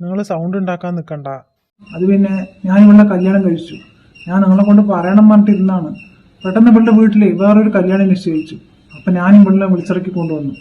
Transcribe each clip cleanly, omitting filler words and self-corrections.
നിങ്ങൾ സൗണ്ട് ഉണ്ടാക്കാൻ നിൽക്കണ്ട. അത് പിന്നെ ഞാൻ ഇവളുടെ കല്യാണം കഴിച്ചു. ഞാൻ നിങ്ങളെ കൊണ്ട് പറയണം പറഞ്ഞിട്ടിരുന്നാണ്. പെട്ടെന്ന് ഇവളുടെ വീട്ടില് വേറൊരു കല്യാണം നിശ്ചയിച്ചു. അപ്പൊ ഞാൻ ഇവളെ വിളിച്ചിറക്കി കൊണ്ടുവന്നു.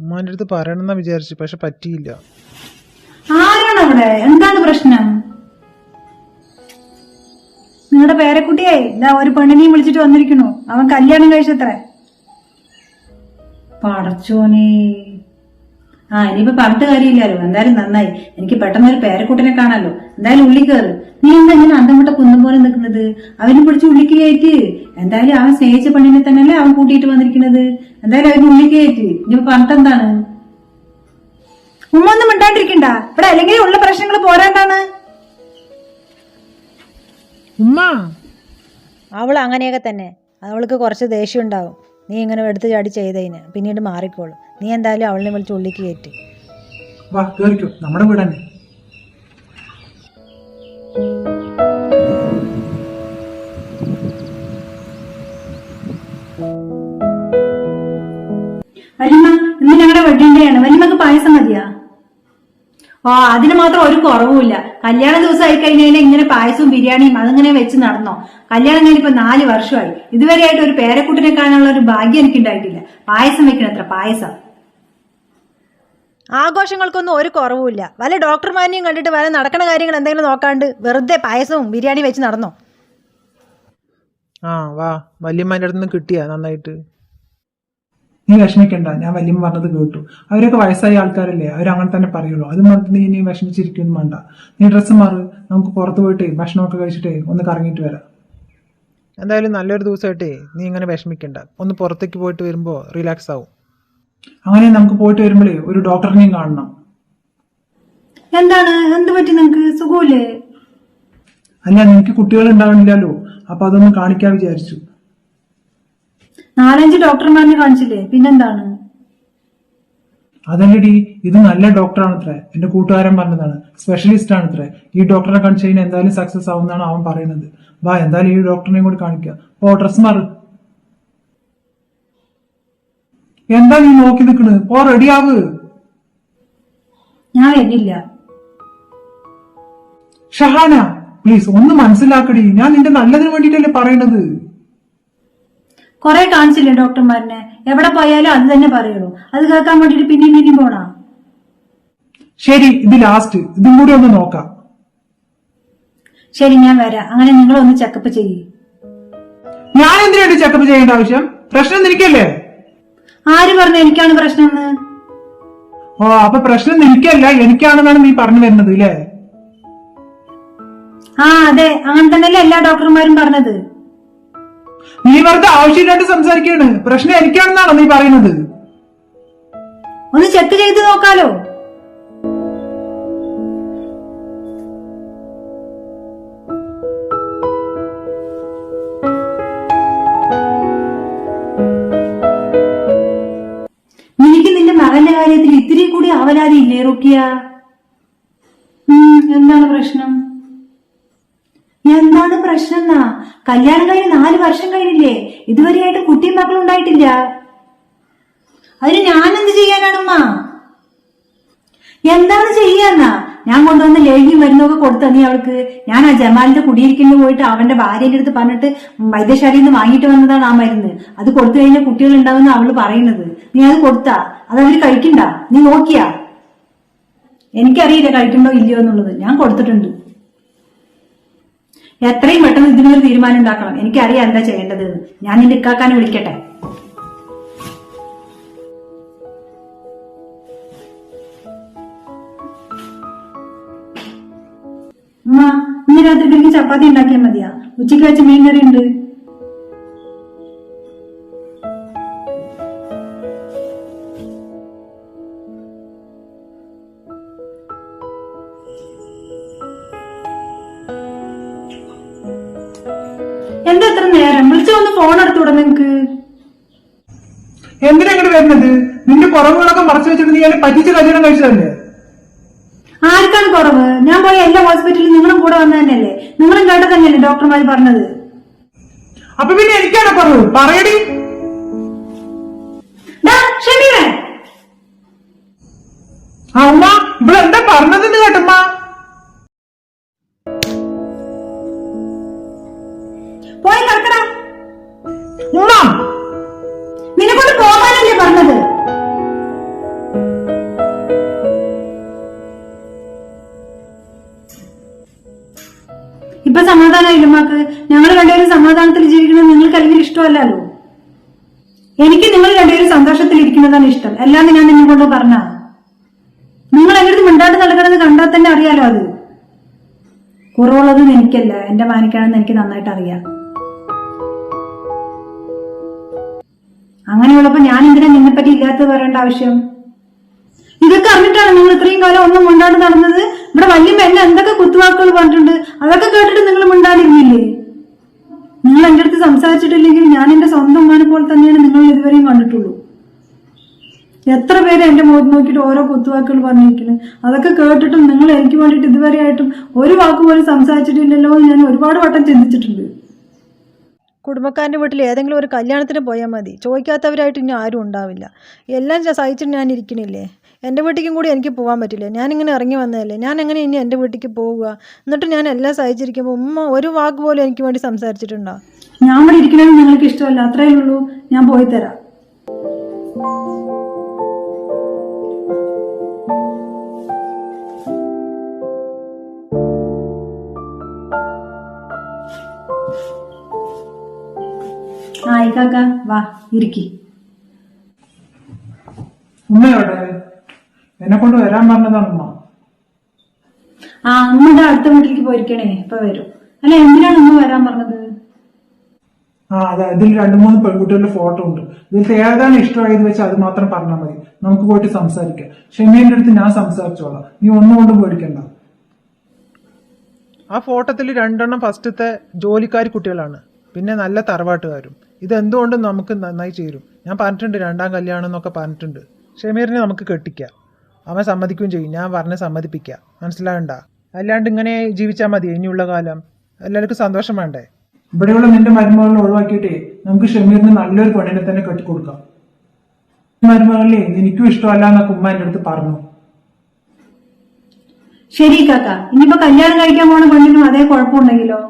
ഉമ്മാന്റെ അടുത്ത് പറയണമെന്നാ വിചാരിച്ചു, പക്ഷെ പറ്റിയില്ല. ആരാണ് അവിടെ? എന്താണ് പ്രശ്നം? നിങ്ങളുടെ പേരക്കുട്ടിയെ ഇതാ ഒരു പെണ്ണിനെയും വിളിച്ചിട്ട് വന്നിരിക്കണു. അവൻ കല്യാണം കഴിച്ചത്രേ. പടച്ചോനെ. ഇനിയിപ്പോ പറഞ്ഞിട്ട് കാര്യമില്ലല്ലോ. എന്തായാലും നന്നായി. എനിക്ക് പെട്ടെന്ന് ഒരു പേരക്കുട്ടിനെ കാണാലോ. എന്തായാലും ഉള്ളി കയറ്. നീ എന്താ ഇങ്ങനെ അന്തംവിട്ട കുന്തം പോലെ നിൽക്കുന്നത്? അവനെ പിടിച്ച് ഉള്ളിക്ക് കയറ്റ്. എന്തായാലും അവൻ സ്നേഹിച്ച പെണ്ണിനെ തന്നെയല്ലേ അവൻ കൂട്ടിയിട്ട് വന്നിരിക്കുന്നത്. എന്തായാലും അവന് ഉള്ളിക്ക് കയറ്റ്. ഇനിയിപ്പോ പറഞ്ഞിട്ട് എന്താണ്? ഉമ്മ ഒന്നും മിണ്ടാണ്ടിരിക്കണ്ട ഇവിടെ, അല്ലെങ്കിൽ ഉള്ള പ്രശ്നങ്ങൾ പോരാണ്ടാണ്. ഉമ്മ അവൾ അങ്ങനെയൊക്കെ തന്നെ. അവൾക്ക് കുറച്ച് ദേഷ്യം ഉണ്ടാവും. നീ ഇങ്ങനെ എടുത്ത് ചാടി ചെയ്തതിന് പിന്നീട് മാറിക്കോളും. നീ എന്തായാലും അവളിനെ വിളിച്ച് ഉള്ളിക്ക് കയറ്റി. വാ കേറിക്കോ, നമ്മുടെ വീട് തന്നെ. വല്യമ്മ, ഇന്ന് ഞങ്ങളുടെ വെഡിങ് ഡേ ആണ്. വല്യമ്മക്ക് പായസം മതിയാ? അതിന് മാത്രം ഒരു കുറവുമില്ല. കല്യാണ ദിവസം ആയി കഴിഞ്ഞാൽ ഇങ്ങനെ പായസവും ബിരിയാണിയും അതിങ്ങനെ വെച്ച് നടന്നോ? കല്യാണം കഴിഞ്ഞിപ്പോ 4 വർഷമായി. ഇതുവരെയായിട്ട് ഒരു പേരക്കുട്ടിനെ കാണാനുള്ള ഒരു ഭാഗ്യം എനിക്ക് ഉണ്ടായിട്ടില്ല. പായസം വെക്കണത്ര പായസം. ആഘോഷങ്ങൾക്കൊന്നും ഒരു കുറവുമില്ല. വല്ല ഡോക്ടർമാരെയും കണ്ടിട്ട് വല്ല നടക്കണ കാര്യങ്ങൾ എന്തെങ്കിലും നോക്കാണ്ട് വെറുതെ പായസവും ബിരിയാണി വെച്ച് നടന്നോ? വാ, വല്യമ്മേൻ്റെ അടുത്ത് നിന്ന് കിട്ടിയാ നന്നായിട്ട്. നീ വിഷമിക്കണ്ട, ഞാൻ വല്യമ്മ പറഞ്ഞത് കേട്ടു. അവരൊക്കെ വയസ്സായ ആൾക്കാരല്ലേ, അവരങ്ങനെ തന്നെ പറയുള്ളൂ. അത് പറഞ്ഞിട്ട് നീ വിഷമിച്ചിരിക്കൊന്നും വേണ്ട. നീ ഡ്രസ്സ് മാറ്, നമുക്ക് പുറത്ത് പോയിട്ട് ഭക്ഷണമൊക്കെ കഴിച്ചിട്ടേ ഒന്ന് കറങ്ങിയിട്ട് വരാം. എന്തായാലും നല്ലൊരു ദിവസമായിട്ടേ നീ ഇങ്ങനെ വിഷമിക്കണ്ട. ഒന്ന് പുറത്തേക്ക് പോയിട്ട് വരുമ്പോ റിലാക്സ് ആവും. അങ്ങനെ നമുക്ക് പോയിട്ട് വരുമ്പോഴേ ഒരു ഡോക്ടറിനെയും കാണണം. എന്താണ്? എന്ത് പറ്റി? നിങ്ങക്ക് സുഖമില്ലേ? അല്ല, നിനക്ക് കുട്ടികൾ ഉണ്ടാവണില്ലല്ലോ, അപ്പൊ അതൊന്ന് കാണിക്കാൻ വിചാരിച്ചു. 4-5 ഡോക്ടർമാരെ കാണിച്ചില്ലേ, പിന്നെന്താണ്? അതല്ലടി, ഇത് നല്ല ഡോക്ടറാണത്രേ. എന്റെ കൂട്ടുകാരൻ പറഞ്ഞതാണ്. സ്പെഷ്യലിസ്റ്റ് ആണത്രേ. ഈ ഡോക്ടറെ കാണിച്ചു കഴിഞ്ഞാൽ എന്തായാലും സക്സസ് ആവുമെന്നാണ് അവൻ പറയുന്നത്. വാ, എന്തായാലും ഈ ഡോക്ടറിനെയും കൂടി കാണിക്കാം. ഓ, ഡ്രസ് മാറ്. എന്താ നീ നോക്കി നിൽക്കണ്? പോ, റെഡിയാവ്. ഞാൻ വരുന്നില്ല. ഷഹാന, പ്ലീസ് ഒന്ന് മനസ്സിലാക്കടി. ഞാൻ നിന്റെ നല്ലതിന് വേണ്ടിട്ടല്ലേ പറയണത്. കൊറേ കാണിച്ചില്ലേ ഡോക്ടർമാരനെ? എവിടെ പോയാലും അത് തന്നെ പറയുള്ളൂ. അത് കേൾക്കാൻ വേണ്ടിട്ട് പിന്നെയും പോണാ? ശരി, ഇത് ലാസ്റ്റ്. ഇതും കൂടി ഒന്ന് നോക്കാം. ശരി, ഞാൻ വരാം. അങ്ങനെ നിങ്ങളൊന്ന് ചെക്കപ്പ് ചെയ്യ്. ഞാൻ എന്തിനാണ് ചെക്കപ്പ് ചെയ്യേണ്ട ആവശ്യം? പ്രശ്നം നിനക്കല്ലേ? ആര് പറഞ്ഞു എനിക്കാണ് പ്രശ്നം? അപ്പൊ പ്രശ്നം നിനക്കല്ല എനിക്കാണെന്നാണ് നീ പറഞ്ഞു വരുന്നത് അല്ലേ? അതെ, അങ്ങനെ തന്നെയല്ലേ എല്ലാ ഡോക്ടർമാരും പറഞ്ഞത്. നീ വെറുതെ ആവശ്യമില്ലാണ്ട് സംസാരിക്കാണ്. പ്രശ്നം എനിക്കാണെന്നാണോ നീ പറയുന്നത്? ഒന്ന് ചെക്ക് ചെയ്ത് നോക്കാലോ. നിനക്ക് നിന്റെ മകന്റെ കാര്യത്തിൽ ഇത്തിരി കൂടി അവലാതി ഇല്ലേ റുക്കിയ? എന്താണ് പ്രശ്നം? എന്താണ് പ്രശ്നം എന്നാ? കല്യാണം കഴിഞ്ഞ് 4 വർഷം കഴിഞ്ഞില്ലേ? ഇതുവരെയായിട്ട് കുട്ടിയും മക്കളും ഉണ്ടായിട്ടില്ല. അതിന് ഞാനെന്ത് ചെയ്യാനാണമ്മ? എന്താണ് ചെയ്യാന്നാ? ഞാൻ കൊണ്ടുവന്ന ലേഹിയും മരുന്നൊക്കെ കൊടുത്ത നീ അവൾക്ക്? ഞാൻ ആ ജമാലിന്റെ കുടിയിരിക്കലിന് പോയിട്ട് അവന്റെ ഭാര്യന്റെ അടുത്ത് പറഞ്ഞിട്ട് വൈദ്യശാലയിൽ നിന്ന് വാങ്ങിയിട്ട് വന്നതാണ് ആ മരുന്ന്. അത് കൊടുത്തു കഴിഞ്ഞാൽ കുട്ടികൾ ഉണ്ടാവുന്ന അവള് പറയുന്നത്. നീ അത് കൊടുത്താ? അത് അവര് കഴിക്കണ്ട? നീ നോക്കിയാ? എനിക്കറിയില്ല കഴിക്കണ്ടോ ഇല്ലയോ എന്നുള്ളത്. ഞാൻ കൊടുത്തിട്ടുണ്ട്. എത്രയും പെട്ടെന്ന് ഇതിനൊരു തീരുമാനം ഉണ്ടാക്കണം. എനിക്കറിയാം എന്താ ചെയ്യേണ്ടത്. ഞാൻ നിന്റെ ഇക്കാക്കാനെ വിളിക്കട്ടെ. ഉമ്മ, ഇന്ന് രാത്രി എനിക്ക് ചപ്പാത്തി ഉണ്ടാക്കിയാൽ മതിയാ? ഉച്ചയ്ക്ക് വെച്ച മീൻ കറി ഉണ്ട്. എന്താ എത്ര നേരം? വിളിച്ചു വന്ന് ഫോൺ എടുത്തുകൂടെ നിങ്ങക്ക്? എന്തിനാ ഇങ്ങോട്ട് വരുന്നത്? നിന്റെ കുറവുകളൊക്കെ മറച്ചു വെച്ചിട്ട് നീ എന്നെ പറ്റിച്ച് കല്യാണം കഴിച്ചതല്ലേ? ആർക്കാണ് കുറവ്? ഞാൻ പോയ എല്ലാ ഹോസ്പിറ്റലിലും നിങ്ങളും കൂടെ വന്ന തന്നെയല്ലേ? നിങ്ങളും കേട്ട തന്നെയല്ലേ ഡോക്ടർമാർ പറഞ്ഞത്? അപ്പൊ പിന്നെ എനിക്കാണ് കുറവ്? പറയടി. ഷമീറേ, ഉമ്മ, ഇവിടെ എന്താ പറഞ്ഞതെന്ന് കേട്ടമ്മ. പോയി കിടക്കടാ. ഉമ്മ നിന്നെ കൊണ്ട് പോകാനല്ലേ പറഞ്ഞത്? ഇപ്പൊ സമാധാനമായില്ല ഉമ്മാക്ക്. ഞങ്ങൾ രണ്ടുപേരും സമാധാനത്തിൽ ജീവിക്കുന്നത് നിങ്ങൾക്ക് അല്ലെങ്കിൽ ഇഷ്ടമല്ലല്ലോ. എനിക്ക് നിങ്ങൾ രണ്ടുപേരും സന്തോഷത്തിൽ ഇരിക്കുന്നതാണ് ഇഷ്ടം. അല്ലാതെ ഞാൻ നിന്നെ കൊണ്ട് പറഞ്ഞ നിങ്ങൾ എന്റെ അടുത്ത് മിണ്ടാണ്ട് നടക്കണമെന്ന് കണ്ടാൽ തന്നെ അറിയാലോ. അത് കുറവുള്ളത് എനിക്കല്ല, എന്റെ മാനിക്കാണെന്ന് എനിക്ക് നന്നായിട്ട് അറിയാം. അങ്ങനെയുള്ളപ്പോ ഞാൻ എന്തിനാ നിന്നെപ്പറ്റി ഇല്ലാത്തത് പറയേണ്ട ആവശ്യം? ഇതൊക്കെ അറിഞ്ഞിട്ടാണ് നിങ്ങൾ ഇത്രയും കാലം ഒന്നും മിണ്ടാണ്ട് നടന്നത്. ഇവിടെ വലിയ എന്നെ എന്തൊക്കെ കുത്തുവാക്കുകൾ പറഞ്ഞിട്ടുണ്ട്, അതൊക്കെ കേട്ടിട്ട് നിങ്ങൾ മിണ്ടാണ്ടിരുന്നില്ലേ? നിങ്ങൾ എന്റെ അടുത്ത് സംസാരിച്ചിട്ടില്ലെങ്കിൽ ഞാൻ എന്റെ സ്വന്തം ഉമ്മാനെ പോലെ തന്നെയാണ് നിങ്ങൾ ഇതുവരെയും കണ്ടിട്ടുള്ളൂ. എത്ര പേര് എന്റെ മുഖത്ത് നോക്കിയിട്ട് ഓരോ കുത്തുവാക്കുകൾ പറഞ്ഞിരിക്കുന്നത്, അതൊക്കെ കേട്ടിട്ടും നിങ്ങൾ എനിക്ക് വേണ്ടിയിട്ട് ഇതുവരെ ആയിട്ടും ഒരു വാക്ക് പോലും സംസാരിച്ചിട്ടില്ലല്ലോ എന്ന് ഞാൻ ഒരുപാട് വട്ടം ചിന്തിച്ചിട്ടുണ്ട്. കുടുംബക്കാരൻ്റെ വീട്ടിൽ ഏതെങ്കിലും ഒരു കല്യാണത്തിന് പോയാൽ മതി, ചോദിക്കാത്തവരായിട്ട് ഇനി ആരും ഉണ്ടാവില്ല. എല്ലാം സഹിച്ചിട്ട് ഞാൻ ഇരിക്കണില്ലേ? എൻ്റെ വീട്ടിലേക്കും കൂടി എനിക്ക് പോകാൻ പറ്റില്ല. ഞാനിങ്ങനെ ഇറങ്ങി വന്നതല്ലേ, ഞാൻ എങ്ങനെ ഇനി എൻ്റെ വീട്ടിലേക്ക് പോവുക? എന്നിട്ട് ഞാൻ എല്ലാം സഹിച്ചിരിക്കുമ്പോൾ ഉമ്മ ഒരു വാക്ക് പോലും എനിക്ക് വേണ്ടി സംസാരിച്ചിട്ടുണ്ടോ? ഞാൻ ഇവിടെ ഇരിക്കണമെന്ന് നിങ്ങൾക്ക് ഇഷ്ടമല്ല, അത്രയേ ഉള്ളൂ. ഞാൻ പോയി തരാം. ആയിക്കാക്ക വാ ഇരിക്കി. ഉമ്മ എവിടെ? എന്നെ കൊണ്ട് വരാൻ പറഞ്ഞതാണ് ഉമ്മ. അമ്മയുടെ അടുത്ത വീട്ടിലേക്ക് പോയിരിക്കണേ, ഇപ്പൊ വരും. അല്ല, എന്തിനാണ് ഉമ്മ വരാൻ പറഞ്ഞത്? അതെ, ഇതിൽ 2-3 പെൺകുട്ടികളുടെ ഫോട്ടോ ഉണ്ട്. ഇതിൽ ഏതാണ് ഇഷ്ടമായത് വെച്ച് അത് മാത്രം പറഞ്ഞാൽ മതി. നമുക്ക് പോയിട്ട് സംസാരിക്കാം. ഷെമീന്റെ അടുത്ത് ഞാൻ സംസാരിച്ചോളാം, നീ ഒന്നുകൊണ്ടും പേടിക്കണ്ട. ആ ഫോട്ടോത്തിൽ 2 ഫസ്റ്റത്തെ ജോലിക്കാരി കുട്ടികളാണ്, പിന്നെ നല്ല തറവാട്ടുകാരും. ഇതെന്തുകൊണ്ടും നമുക്ക് നന്നായി ചേരും. ഞാൻ പറഞ്ഞിട്ടുണ്ട് 2ാം കല്യാണം എന്നൊക്കെ പറഞ്ഞിട്ടുണ്ട്. ഷമീറിനെ നമുക്ക് കെട്ടിക്കാം, അവൻ സമ്മതിക്കുകയും ചെയ്യും. ഞാൻ പറഞ്ഞ് സമ്മതിപ്പിക്കാം, മനസ്സിലാകണ്ട? അല്ലാണ്ട് ഇങ്ങനെ ജീവിച്ചാൽ മതി ഇനിയുള്ള കാലം? എല്ലാവർക്കും സന്തോഷം വേണ്ടേ? ഇവിടെയുള്ള നിന്റെ മരുമകളെ ഒഴിവാക്കിയിട്ടേ നമുക്ക് ഷമീറിന് നല്ലൊരു പെണ്ണിനെ തന്നെ കെട്ടിക്കൊടുക്കാം. മരുമകളെ എനിക്കും ഇഷ്ടമല്ല എന്നൊക്കെ ഉമ്മ എന്റെ അടുത്ത് പറഞ്ഞു. ശരി കാക്ക, ഇനിയിപ്പോ കല്യാണം കഴിക്കാൻ പോണ പെണ്ണിനും അതേ കുഴപ്പമുണ്ടെങ്കിലോ?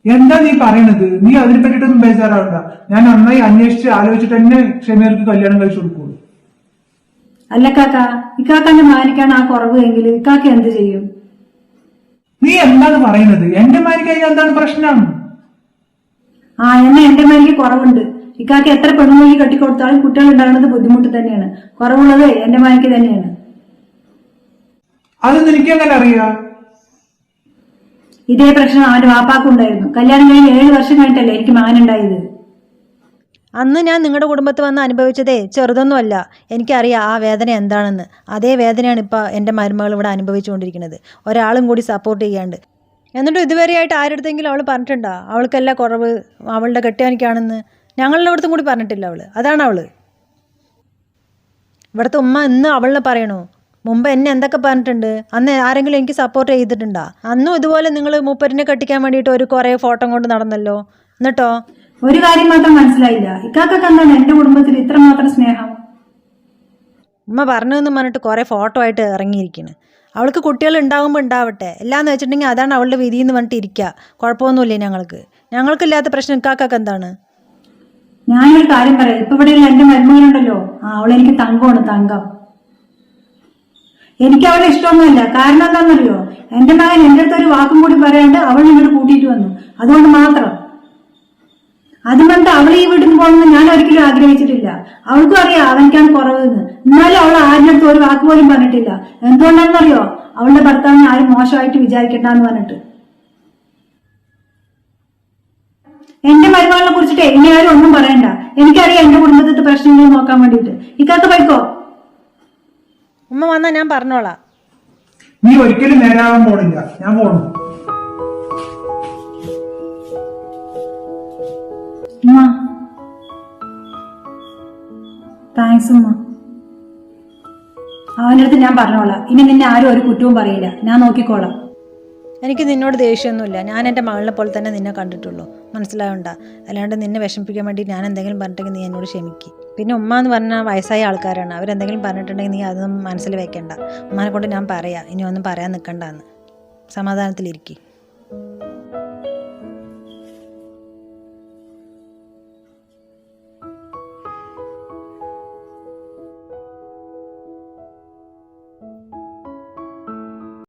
എന്താ നീ പറയണത്? നീ അതിനെ പറ്റിയിട്ടൊന്നും ബേജാറാവണ്ട. ഞാൻ നന്നായി അന്വേഷിച്ച് ആലോചിച്ചിട്ട് തന്നെ ഷമീർക്ക് കല്യാണം കഴിച്ചു കൊടുക്കുള്ളൂ. അല്ല കാക്ക, ഇക്കാക്കാന്റെ മാനിക്കാണ് ആ കുറവ് എങ്കിൽ ഇക്കാക്ക എന്ത് ചെയ്യും? നീ എന്താണ് പറയുന്നത്? എന്റെ മാനിക്കായി എന്താണ് പ്രശ്നം? എന്നെ എന്റെ മാനിക്ക് കുറവുണ്ട്. ഇക്കാക്ക എത്ര പെണ്ണുമൊഴി കെട്ടിക്കൊടുത്താലും കുട്ടികൾ ഉണ്ടാകുന്നത് ബുദ്ധിമുട്ട് തന്നെയാണ്. കുറവുള്ളത് എന്റെ മാനിക്ക് തന്നെയാണ്. അത് നിനക്ക് എങ്ങനെ അറിയാം? ഇതേ പ്രശ്നം അവന്റെ വാപ്പാക്കും ഉണ്ടായിരുന്നു. കല്യാണം കഴിഞ്ഞ് 7 വർഷം കഴിഞ്ഞിട്ടല്ലേ എനിക്ക് മകനുണ്ടായത്. അന്ന് ഞാൻ നിങ്ങളുടെ കുടുംബത്തിൽ വന്ന് അനുഭവിച്ചതേ ചെറുതൊന്നുമല്ല. എനിക്കറിയാം ആ വേദന എന്താണെന്ന്. അതേ വേദനയാണ് ഇപ്പോൾ എൻ്റെ മരുമകൾ ഇവിടെ അനുഭവിച്ചുകൊണ്ടിരിക്കുന്നത്, ഒരാളും കൂടി സപ്പോർട്ട് ചെയ്യാണ്ട്. എന്നിട്ടും ഇതുവരെയായിട്ട് ആരുടെടുത്തെങ്കിലും അവൾ പറഞ്ഞിട്ടുണ്ടോ അവൾക്കല്ല കുറവ് അവളുടെ കെട്ടിയാനിക്കാണെന്ന്? ഞങ്ങളുടെ അടുത്തും കൂടി പറഞ്ഞിട്ടില്ല അവൾ. അതാണ് അവൾ. ഇവിടുത്തെ ഉമ്മ ഇന്ന് അവളിനെ പറയണു. മുമ്പ് എന്നെ എന്തൊക്കെ പറഞ്ഞിട്ടുണ്ട്? അന്ന് ആരെങ്കിലും എനിക്ക് സപ്പോർട്ട് ചെയ്തിട്ടുണ്ടോ? അന്നും ഇതുപോലെ നിങ്ങൾ മൂപ്പരിനെ കെട്ടിക്കാൻ വേണ്ടിയിട്ട് കുറേ ഫോട്ടോ കൊണ്ട് നടന്നല്ലോ. എന്നിട്ടോ? ഒരു കാര്യം മാത്രം മനസ്സിലായില്ല, ഇക്കാക്കൊക്കെ എന്താണ് എന്റെ കുടുംബത്തിൽ ഇത്രമാത്രം സ്നേഹം? ഉമ്മ പറഞ്ഞതെന്ന് പറഞ്ഞിട്ട് കുറേ ഫോട്ടോ ആയിട്ട് ഇറങ്ങിയിരിക്കുന്നു. അവൾക്ക് കുട്ടികൾ ഉണ്ടാകുമ്പോൾ ഉണ്ടാവട്ടെ, എല്ലാന്ന് വെച്ചിട്ടുണ്ടെങ്കിൽ അതാണ് അവളുടെ വിധി എന്ന് പറഞ്ഞിട്ട് ഇരിക്കുക. കുഴപ്പമൊന്നുമില്ലേ ഞങ്ങൾക്കില്ലാത്ത പ്രശ്നം ഇക്കാക്കൊക്കെ എന്താണ്? ഞാനൊരു കാര്യം പറയാം, ഇപ്പൊ ഇവിടെയുള്ള എന്റെ മരുമകളുണ്ടല്ലോ, അവളെനിക്ക് തങ്കമാണ്, തങ്കം. എനിക്ക് അവളെ ഇഷ്ടമൊന്നുമില്ല. കാരണം എന്താണെന്നറിയോ? എന്റെ മകൻ എന്റെ അടുത്ത് ഒരു വാക്കും കൂടി പറയാണ്ട് അവൾ ഇങ്ങോട്ട് കൂട്ടിയിട്ട് വന്നു, അതുകൊണ്ട് മാത്രം. അതും പറഞ്ഞിട്ട് അവൾ ഈ വീട്ടിൽ നിന്ന് പോകണമെന്ന് ഞാൻ ഒരിക്കലും ആഗ്രഹിച്ചിട്ടില്ല. അവൾക്കും അറിയാം അവനിക്കാണ് കുറവെന്ന്. എന്നാലും അവൾ ആരുടെ അടുത്ത് ഒരു വാക്ക് പോലും പറഞ്ഞിട്ടില്ല. എന്തുകൊണ്ടാണെന്നറിയോ? അവളുടെ ഭർത്താവിനെ ആരും മോശമായിട്ട് വിചാരിക്കണ്ടെന്ന് പറഞ്ഞിട്ട്. എന്റെ മരുമകളെ കുറിച്ചിട്ട് ഇനി ആരും ഒന്നും പറയണ്ട. എനിക്കറിയാം എന്റെ കുടുംബത്തിലെ പ്രശ്നങ്ങൾ നോക്കാൻ വേണ്ടിയിട്ട്. ഇക്കാക്ക പോയിക്കോ. ഉമ്മ വന്നാൽ ഞാൻ പറഞ്ഞോളാം. നീ ഒരിക്കലും നേരാവാൻ പോണില്ല, ഞാൻ പോണു. താങ്ക്സ് ഉമ്മ. അവൻ്റെ അടുത്ത് ഞാൻ പറഞ്ഞോളാം. ഇനി നിന്നെ ആരും ഒരു കുറ്റവും പറയില്ല, ഞാൻ നോക്കിക്കോളാം. എനിക്ക് നിന്നോട് ദേഷ്യമൊന്നുമില്ല. ഞാൻ എൻ്റെ മകളെ പോലെ തന്നെ നിന്നെ കണ്ടിട്ടുള്ളൂ, മനസ്സിലാവണ്ട? അല്ലാണ്ട് നിന്നെ വിഷമിപ്പിക്കാൻ വേണ്ടി ഞാൻ എന്തെങ്കിലും പറഞ്ഞിട്ടെങ്കിൽ നീ എന്നോട് ക്ഷമിക്കും. പിന്നെ ഉമ്മ എന്ന് പറഞ്ഞാൽ വയസ്സായ ആൾക്കാരാണ്. അവരെന്തെങ്കിലും പറഞ്ഞിട്ടുണ്ടെങ്കിൽ നീ അതൊന്നും മനസ്സിൽ വെക്കണ്ട. ഉമ്മാനെ കൊണ്ട് ഞാൻ പറയാം, ഇനി ഒന്നും പറയാൻ നിൽക്കണ്ടെന്ന്. സമാധാനത്തിലിരിക്കും.